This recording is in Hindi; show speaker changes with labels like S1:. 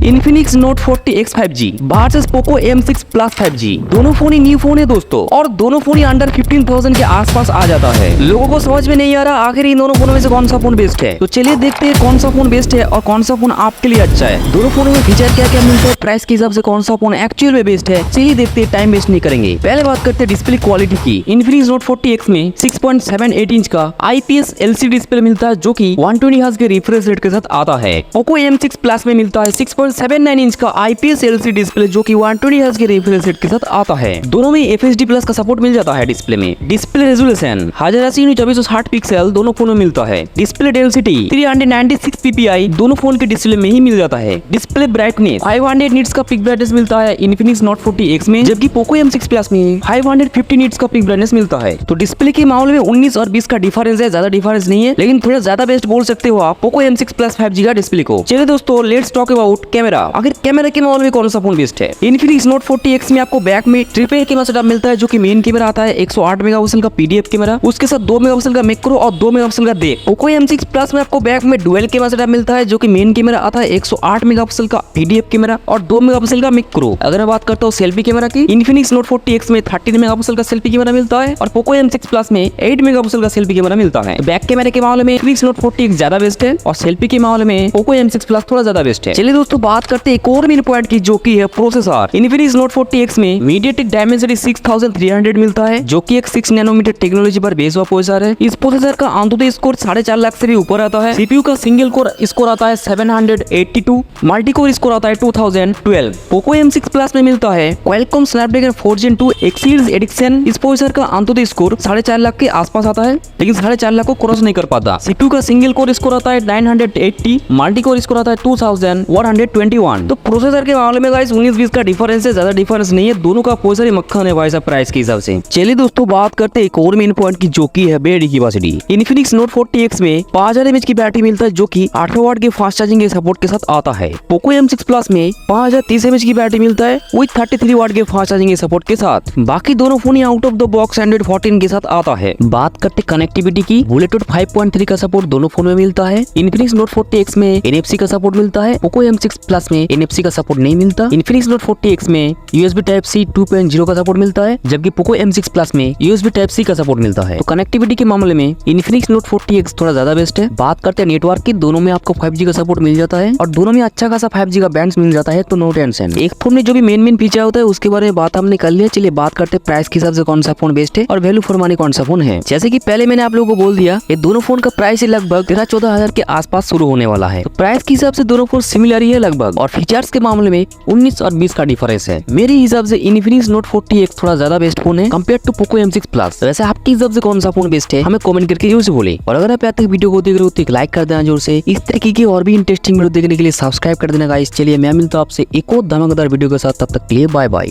S1: Infinix Note 40X 5G versus Poco M6 Plus 5G। दोनों फोन ही न्यू फोन है दोस्तों, और दोनों फोन ही अंडर 15,000 के आसपास आ जाता है। लोगों को समझ में नहीं आ रहा आखिर इन दोनों फोनों में से कौन सा फोन बेस्ट है। तो चलिए देखते हैं कौन सा फोन बेस्ट है और कौन सा फोन आपके लिए अच्छा है। दोनों फोनों में फीचर क्या क्या मिलता है, प्राइस के हिसाब से कौन सा फोन एक्चुअल में बेस्ट है, चलिए देखते हैं, टाइम वेस्ट नहीं करेंगे। पहले बात करते हैं डिस्प्ले क्वालिटी की। Infinix Note 40X में 6.78 इंच का IPS LCD डिस्प्ले मिलता है जो कि 120 हर्ट्ज के रिफ्रेश रेट के साथ आता है। Poco M6 Plus में मिलता है 6.79 इंच का IPS LCD डिस्प्ले जो कि 120 हर्ट्ज के रिफ्रेश रेट के साथ आता है। दोनों में FHD प्लस का सपोर्ट मिल जाता है डिस्प्ले में। डिस्प्ले रेजोल्यूशन 1080x2460 पिक्सल दोनों फोनों में मिलता है। डिस्प्ले डेंसिटी 396 ppi दोनों फोन के डिस्प्ले में ही मिल जाता है। डिस्प्ले ब्राइटनेस 500 निट्स का पिक ब्राइटनेस मिलता है Infinix Note 40X में, जबकि Poco M6 Plus में 550 निट्स का पिक ब्राइटनेस मिलता है। तो डिस्प्ले के मामले में 19 और 20 का डिफरेंस है, ज्यादा डिफरेंस नहीं है, लेकिन थोड़ा ज्यादा बेस्ट बोल सकते हो आप Poco M6 Plus 5G का डिस्प्ले को। चलिए दोस्तों लेट्स टॉक अबाउट कैमरा। आखिर कैमरा के मामले में कौन सा फोन बेस्ट है। Infinix Note 40X में आपको बैक में ट्रिपल कैमरा सेटअप मिलता है जो कि मेन कैमरा आता है 108 मेगापिक्सल का PDF कैमरा, उसके साथ 2 मेगापिक्सल का मैक्रो और 2 मेगापिक्सल का डेप्थ। Poco M6 Plus में आपको बैक में डुअल कैमरा सेटअप मिलता है जो कि मेन कैमरा आता है 108 मेगापिक्सल का PDF कैमरा और 2 मेगापिक्सल का मैक्रो। अगर मैं बात करता हूँ सेल्फी कैमरा की, Infinix Note 40X में 13 मेगापिक्सल का सेल्फी कैमरा मिलता है और Poco M6 Plus में 8 मेगापिक्सल का सेल्फी कैमरा मिलता है। बैक कैमरे के मामले में Infinix Note 40X ज्यादा बेस्ट है और सेल्फी के मामले में Poco M6 Plus थोड़ा ज्यादा बेस्ट है। चलिए दोस्तों बात करते हैं एक और मेन पॉइंट की जो कि है प्रोसेसर। Infinix Note 40X में MediaTek Dimensity 6300 मिलता है जो कि एक 6 नैनोमीटर टेक्नोलॉजी पर बेस्ड हुआ प्रोसेसर है। इस प्रोसेसर का अंततः स्कोर 4.5 लाख से भी ऊपर आता है। CPU का सिंगल कोर स्कोर आता है 782, मल्टी कोर स्कोर आता है 2012। Poco M6 Plus में मिलता है Qualcomm Snapdragon 4 Gen 2 X Series Edition। इस प्रोसेसर का अंततः स्कोर 4.5 लाख के आसपास आता है, लेकिन 4.5 लाख को क्रॉस नहीं कर पाता। CPU का सिंगल कोर स्कोर आता है 980, मल्टी कोर स्कोर आता है 2121। तो प्रोसेसर के मामले में गाइस 19-20 का डिफरेंस है, ज्यादा डिफरेंस नहीं है। दोनों का प्रोसेसर ही मक्खन है भाई साहब प्राइस के हिसाब से। चलिए दोस्तों बात करते हैं एक और मेन पॉइंट की जो की है बैटरी की कैपेसिटी। Infinix Note 40X में 5000 mAh की बैटरी मिलता है जो कि 800 वाट के फास्ट चार्जिंग के सपोर्ट के साथ आता है। Poco M6 Plus में 5030 mAh की बैटरी मिलता है विद 33 वाट के फास्ट चार्जिंग के सपोर्ट के साथ। बाकी दोनों phone he out of the box Android 14 के साथ आता है। बात करते कनेक्टिविटी की, Bluetooth 5.3 का सपोर्ट दोनों फोन में मिलता है। Infinix Note 40X में NFC का सपोर्ट मिलता है, Poco M6 Plus में NFC का सपोर्ट नहीं मिलता। Infinix Note 40X में USB Type-C 2.0 का सपोर्ट मिलता है, जबकि Poco M6 Plus में USB Type-C का सपोर्ट मिलता है। तो कनेक्टिविटी के मामले में Infinix Note 40X थोड़ा ज्यादा बेस्ट है। बात करते हैं नेटवर्क की, दोनों में आपको 5G का सपोर्ट मिल जाता है और दोनों में अच्छा खासा 5G का बैंड मिल जाता है, तो नो टेंशन। एक फोन में जो भी मेन फीचर होता है उसके बारे में बात हमने कर लिया। चलिए बात करते हैं प्राइस के हिसाब से कौन सा फोन बेस्ट है और वैल्यू फॉर मनी कौन सा फोन है। जैसे कि पहले मैंने आप लोगों को बोल दिया, ये दोनों फोन का प्राइस लगभग 13-14 हजार के आसपास शुरू होने वाला है। तो प्राइस के हिसाब से दोनों फोन सिमिलर ही है लगभग, और फीचर्स के मामले में 19 और 20 का डिफरेंस है। मेरे हिसाब से Infinix Note 40X थोड़ा ज्यादा बेस्ट फोन है compare to Poco M6 Plus। वैसे आपके हिसाब से कौन सा फोन बेस्ट है हमें कमेंट करके जरूर से बोले। और अगर आप यहाँ तक वीडियो को देख रहे हो तो एक लाइक कर देना जोर से। इस तरीके की और भी इंटरेस्टिंग वीडियो देखने के लिए सब्सक्राइब कर देना गाइस। चलिए मैं मिलता हूं आपसे एक और धमाकेदार वीडियो के साथ, तब तक के लिए बाय बाय।